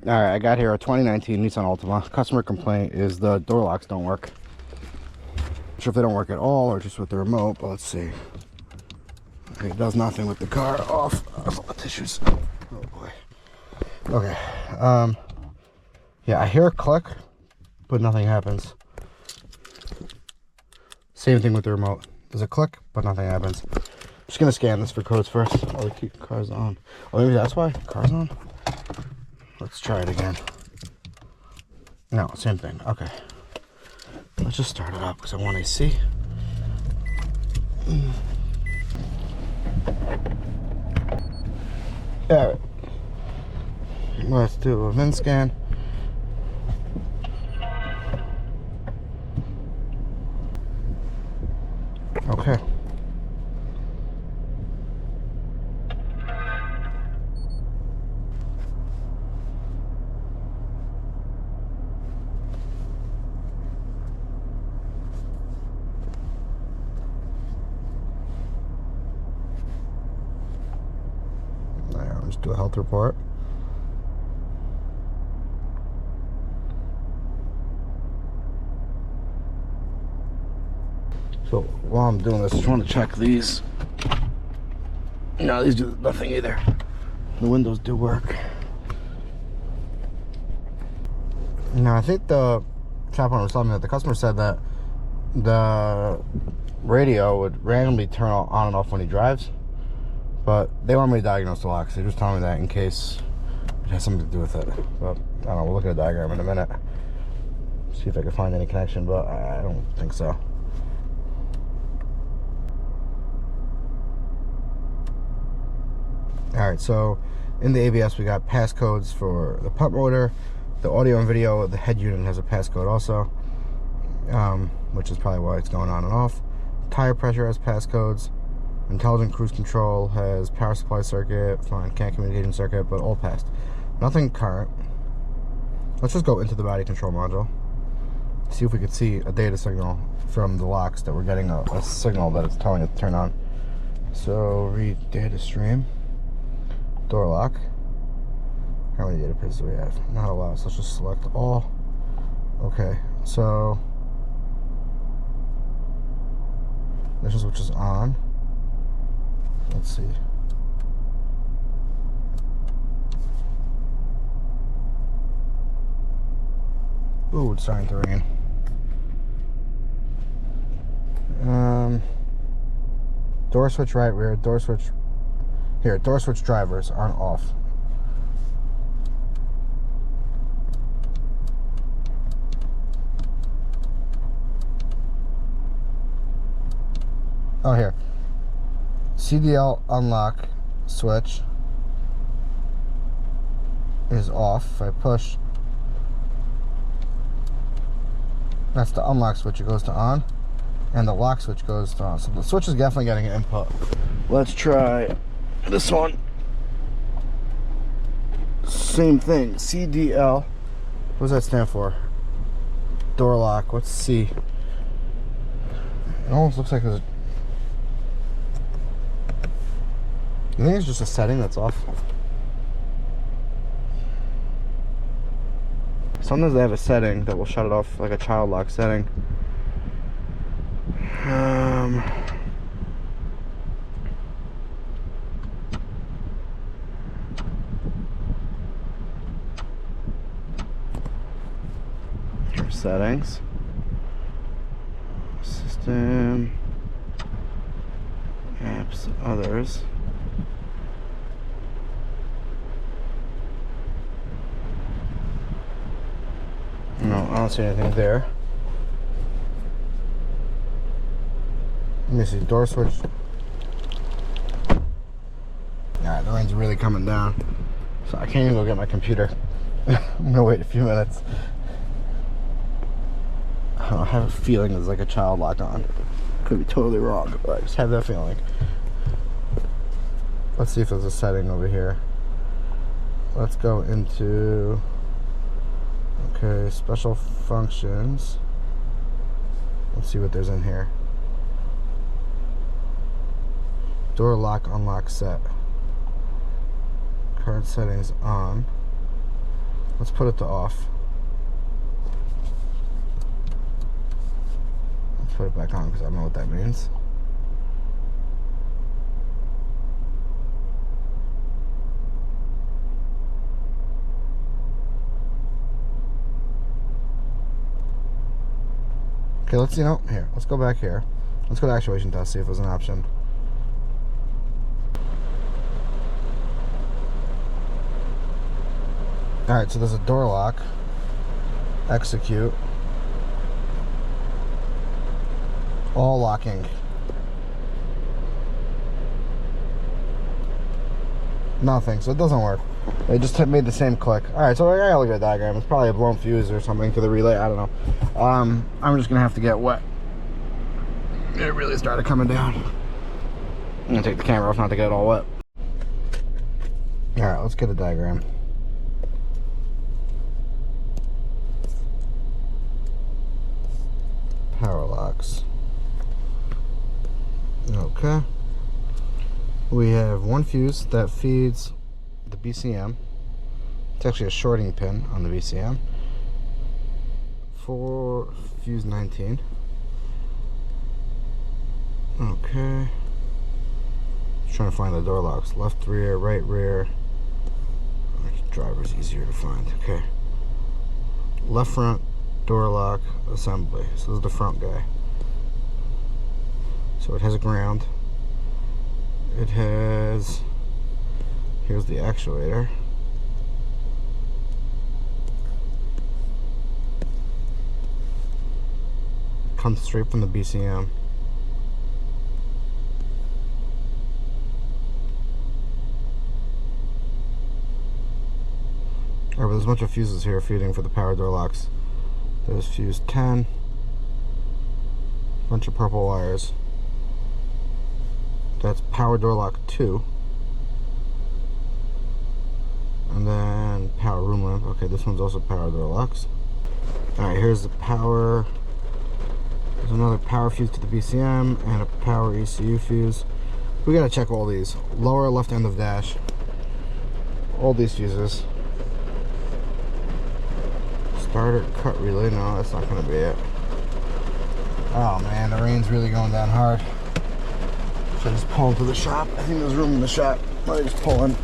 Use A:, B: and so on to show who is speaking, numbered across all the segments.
A: Alright, I got here a 2019 Nissan Altima. Customer complaint is the door locks don't work. Not sure if they don't work at all or just with the remote, but let's see. Okay, it does nothing with the car off. That's all the tissues. Oh boy. Okay. Yeah, I hear a click, but nothing happens. Same thing with the remote. There's a click, but nothing happens. Just gonna scan this for codes first. Oh, they keep cars on. Oh, maybe that's why cars on. Let's try it again. No, same thing. Okay. Let's just start it up because I want AC. Alright. Let's do a VIN scan. Okay. Let's do a health report. So while I'm doing this, I just want to check these. No, these do nothing either. The windows do work. Now I think the shop owner was telling me that the customer said that the radio would randomly turn on and off when he drives, but they want me to diagnose the locks. They're just telling me that in case it has something to do with it. But I don't know, we'll look at a diagram in a minute. See if I can find any connection, but I don't think so. Alright, so in the ABS we got passcodes for the pump motor, the audio and video. The head unit has a passcode also, which is probably why it's going on and off. Tire pressure has passcodes. Intelligent cruise control has power supply circuit, fine, CAN communication circuit, but all passed. Nothing current. Let's just go into the body control module. See if we could see a data signal from the locks that we're getting a signal that it's telling it to turn on. So read data stream. Door lock. How many data pins do we have? Not a lot, so let's just select all. Okay, so this is which is on. Let's see. Ooh, it's starting to rain. Door switch right rear, door switch here, door switch drivers aren't off. Oh, here. CDL unlock switch is off. If I push, that's the unlock switch, it goes to on, and the lock switch goes to on. So the switch is definitely getting an input. Let's try this one. Same thing. CDL. What does that stand for? Door lock. What's C? It almost looks like there's a... You think it's just a setting that's off? Sometimes they have a setting that will shut it off, like a child lock setting. Here, settings. System. Apps, others. No, I don't see anything there. Let me see, door switch. Alright, the rain's really coming down, so I can't even go get my computer. I'm gonna wait a few minutes. I have a feeling there's like a child lock on. Could be totally wrong, but I just have that feeling. Let's see if there's a setting over here. Let's go into... Okay, special functions. Let's see what there's in here. Door lock unlock set. Current settings on. Let's put it to off. Let's put it back on because I don't know what that means. Okay, let's, here, let's go back here. Let's go to actuation test, see if there's an option. Alright, so there's a door lock. Execute. All locking. Nothing, so it doesn't work. It just made the same click. Alright, so I gotta look at the diagram. It's probably a blown fuse or something to the relay. I don't know. I'm just gonna have to get wet. It really started coming down. I'm gonna take the camera off not to get it all wet. Alright, let's get a diagram. Power locks. Okay. We have one fuse that feeds the BCM. It's actually a shorting pin on the BCM for fuse 19. Okay. Just trying to find the door locks. Left rear, right rear. Driver's easier to find. Okay. Left front door lock assembly. So this is the front guy. So it has a ground. It has, here's the actuator. Comes straight from the BCM. Alright, but there's a bunch of fuses here feeding for the power door locks. There's fuse 10. Bunch of purple wires. That's power door lock 2. And then power room lamp. Okay, this one's also power door locks. Alright, here's the power. There's another power fuse to the BCM and a power ECU fuse. We gotta check all these. Lower left end of dash. All these fuses. Starter cut relay. No, that's not gonna be it. Oh man, the rain's really going down hard. Should I just pull into the shop? I think there's room in the shop. Let me just pull in.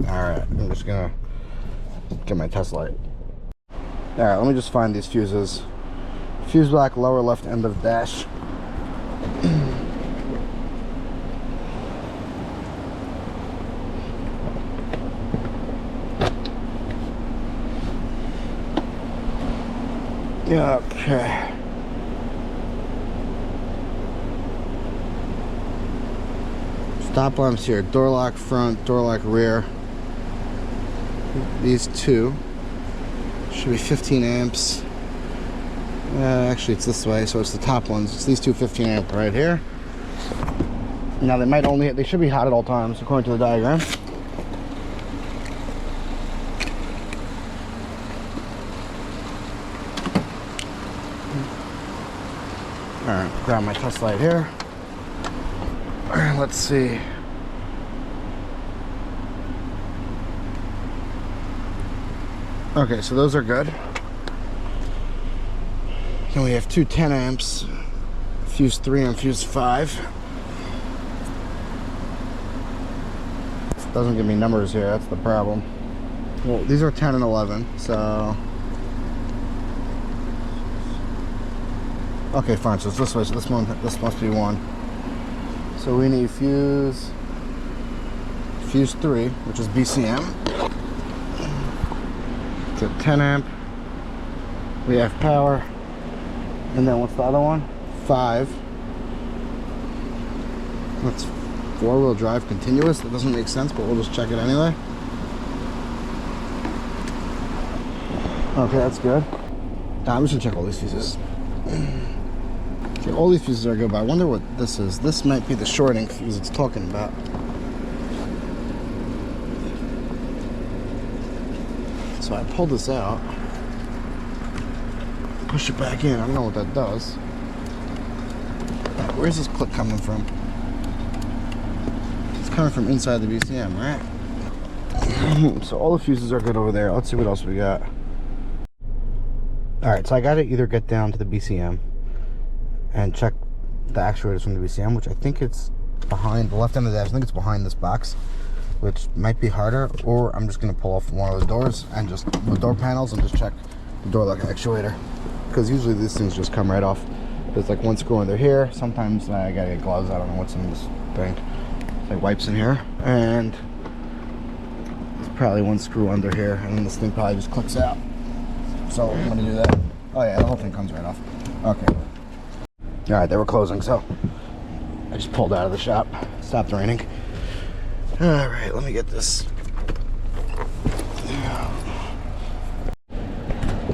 A: I'm just gonna get my test light. Alright, let me just find these fuses. Fuse block, lower left end of dash. Okay. Stop lamps here. Door lock front, door lock rear. These two should be 15 amps. Actually, it's this way, so it's the top ones. It's these two 15 amp right here. Now they might only, they should be hot at all times according to the diagram. Alright, grab my test light here. Alright, let's see. Okay, so those are good. Then we have two 10 amps, fuse 3 and fuse 5. Doesn't give me numbers here, that's the problem. Well, these are 10 and 11, so... Okay, fine, so it's this way, so this must be 1. So we need fuse 3, which is BCM. It's a 10 amp, We have power. And then what's the other one? 5. That's 4-wheel drive continuous. That doesn't make sense, but we'll just check it anyway. Okay, that's good. I'm just gonna check all these fuses. Okay, all these fuses are good, but I wonder what this is. This might be the shorting fuse it's talking about. So I pulled this out, push it back in. I don't know what that does. Where's this click coming from? It's coming from inside the BCM, right? So all the fuses are good over there. Let's see what else we got. Alright, so I gotta either get down to the BCM and check the actuators from the BCM, which I think it's behind the left end of the dash. I think it's behind this box, which might be harder, or I'm just gonna pull off one of the doors and just the door panels and just check the door lock actuator, because usually these things just come right off. There's like one screw under here. Sometimes I gotta get gloves. I don't know what's in this thing. It's like wipes in here, and there's probably one screw under here, and then this thing probably just clicks out. So I'm gonna do that. Oh yeah, the whole thing comes right off. Okay. All right, they were closing, so I just pulled out of the shop. Stopped raining. All right, let me get this.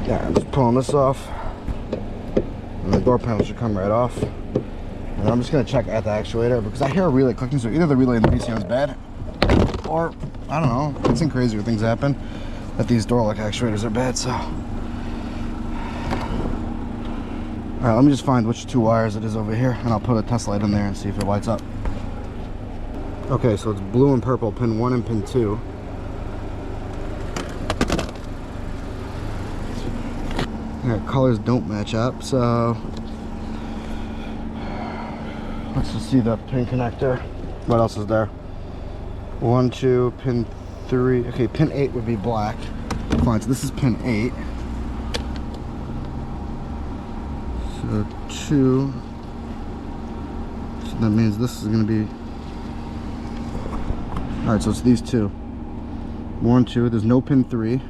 A: Yeah, I'm just pulling this off, and the door panel should come right off. And I'm just gonna check at the actuator, because I hear a relay clicking. So either the relay in the BCM is bad, or I don't know. It's been crazy when things happen that these door lock actuators are bad. So. Alright, let me just find which 2 wires it is over here, and I'll put a test light in there and see if it lights up. Okay, so it's blue and purple, pin 1 and pin 2. Yeah, colors don't match up, so let's just see the pin connector. What else is there? 1, 2, pin 3. Okay, pin 8 would be black. Fine, so this is pin 8. So 2, so that means this is going to be, alright, so it's these 2. 1, 2, there's no pin 3.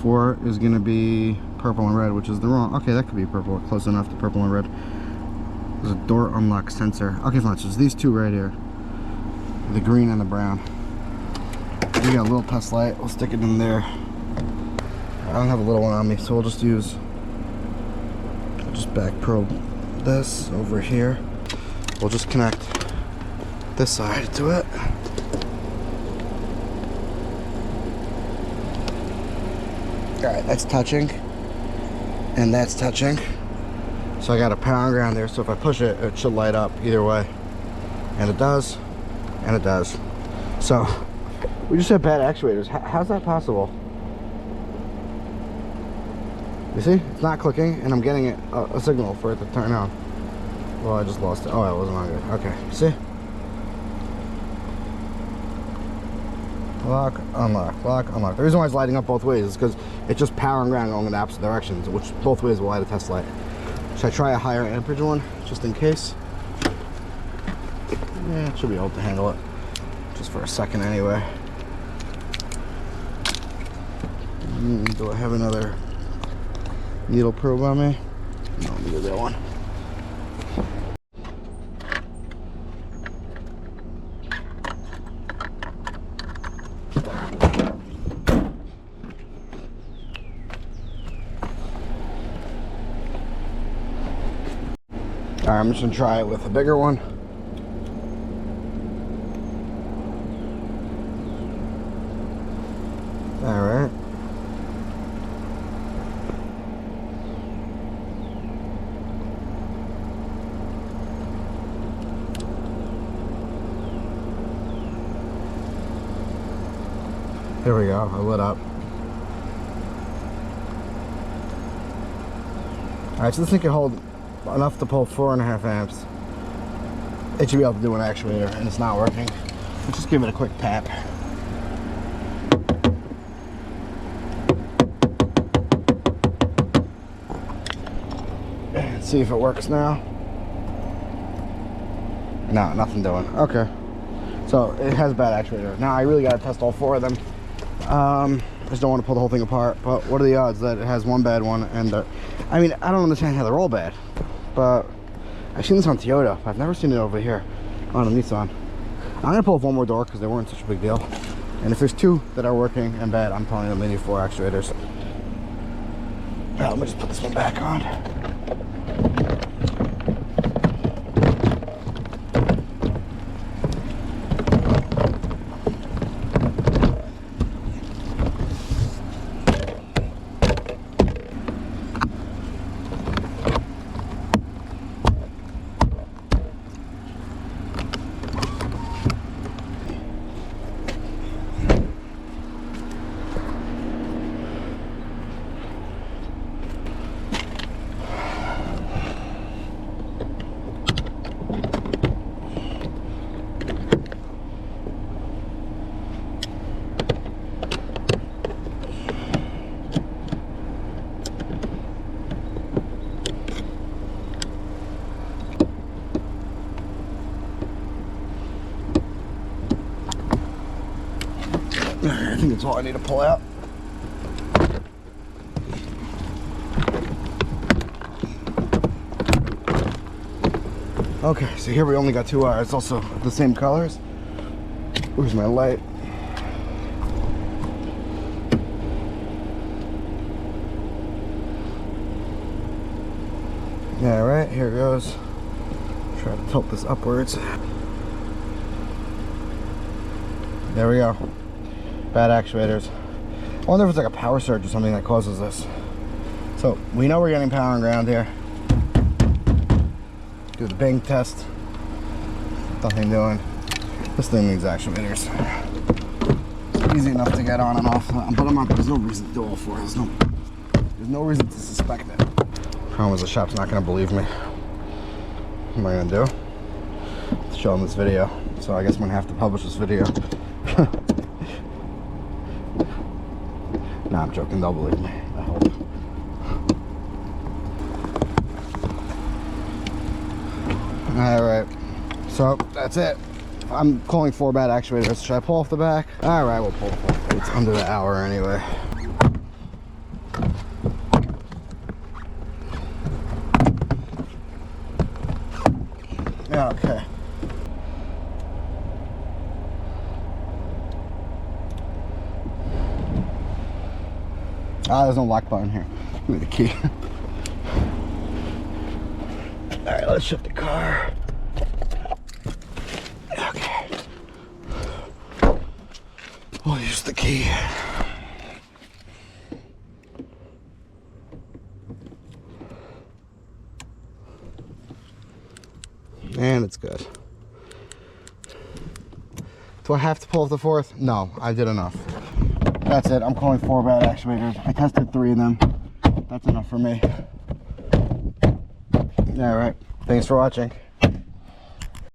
A: 4 is going to be purple and red, which is the wrong, okay, that could be purple, close enough to purple and red. There's a door unlock sensor. Okay, fine, so it's these 2 right here. The green and the brown. We got a little test light, we'll stick it in there. I don't have a little one on me, so we'll just use, just back probe this over here. We'll just connect this side to it. Alright, that's touching, and that's touching. So I got a power and ground there, so if I push it, it should light up either way. And it does, and it does. So, we just have bad actuators. How's that possible? You see, it's not clicking, and I'm getting it a signal for it to turn on. Well, I just lost it. Oh, it wasn't on good. Okay, see? Lock, unlock, lock, unlock. The reason why it's lighting up both ways is because it's just power and ground going in the opposite directions, which both ways will light a test light. Should I try a higher amperage one, just in case? Yeah, it should be able to handle it. Just for a second anyway. Do I have another needle probe on me? No, let me get that one. Alright, I'm just gonna try it with a bigger one. Alright. There we go, I lit up. Alright, so this thing can hold enough to pull 4.5 amps. It should be able to do an actuator, and it's not working. Let's just give it a quick tap. And see if it works now. No, nothing doing. Okay. So it has a bad actuator. Now I really gotta test all 4 of them. I just don't want to pull the whole thing apart. But what are the odds that it has one bad one? And I mean, I don't understand how they're all bad, but I've seen this on Toyota. I've never seen it over here on a Nissan. I'm gonna pull up one more door because they weren't such a big deal. And if there's two that are working and bad, I'm telling them they need 4 actuators. Now, let me just put this one back on. I think that's all I need to pull out. Okay, so here we only got 2 wires, also the same colors. Where's my light? Yeah, right, here it goes. Try to tilt this upwards. There we go. Bad actuators. I wonder if it's like a power surge or something that causes this. So we know we're getting power and ground here. Do the bang test. Nothing doing. This thing needs actuators. It's easy enough to get on and off, but there's no reason to do all 4. There's no reason to suspect it. Problem is the shop's not gonna believe me. What am I gonna do? Show them this video. So I guess I'm gonna have to publish this video. Nah, I'm joking, they'll believe me, I hope. Alright, so that's it. I'm calling 4 bad actuators. Should I pull off the back? Alright, we'll pull off. It's under the hour anyway. Yeah, okay. Ah, there's no lock button here. Give me the key. Alright, let's shift the car. Okay. We'll use the key. And it's good. Do I have to pull off the 4th? No, I did enough. That's it. I'm calling 4 bad actuators. I tested 3 of them. That's enough for me. All right. Thanks for watching.